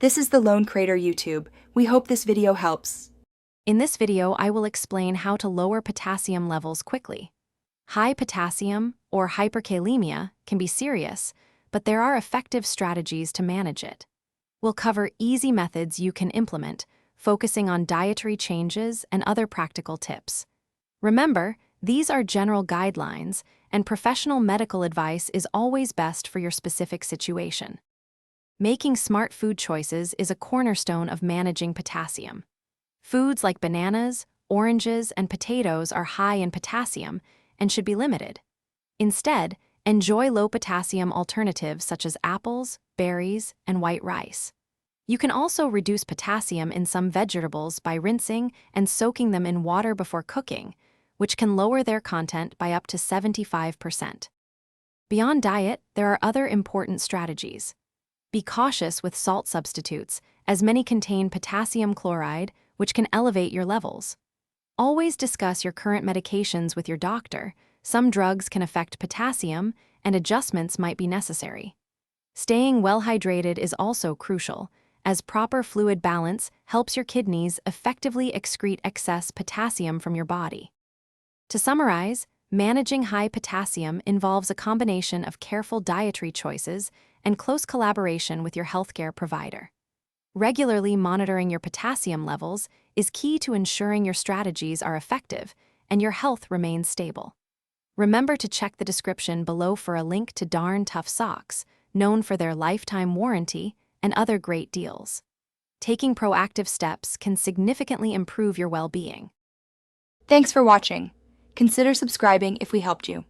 This is the Lone Crater YouTube. We hope this video helps. In this video, I will explain how to lower potassium levels quickly. High potassium, or hyperkalemia, can be serious, but there are effective strategies to manage it. We'll cover easy methods you can implement, focusing on dietary changes and other practical tips. Remember, these are general guidelines, and professional medical advice is always best for your specific situation. Making smart food choices is a cornerstone of managing potassium. Foods like bananas, oranges, and potatoes are high in potassium and should be limited. Instead, enjoy low-potassium alternatives such as apples, berries, and white rice. You can also reduce potassium in some vegetables by rinsing and soaking them in water before cooking, which can lower their content by up to 75%. Beyond diet, there are other important strategies. Be cautious with salt substitutes, as many contain potassium chloride, which can elevate your levels. Always discuss your current medications with your doctor. Some drugs can affect potassium, and adjustments might be necessary. Staying well hydrated is also crucial, as proper fluid balance helps your kidneys effectively excrete excess potassium from your body. To summarize, managing high potassium involves a combination of careful dietary choices and close collaboration with your healthcare provider. Regularly monitoring your potassium levels is key to ensuring your strategies are effective and your health remains stable. Remember to check the description below for a link to Darn Tough Socks, known for their lifetime warranty and other great deals. Taking proactive steps can significantly improve your well-being. Thanks for watching. Consider subscribing if we helped you.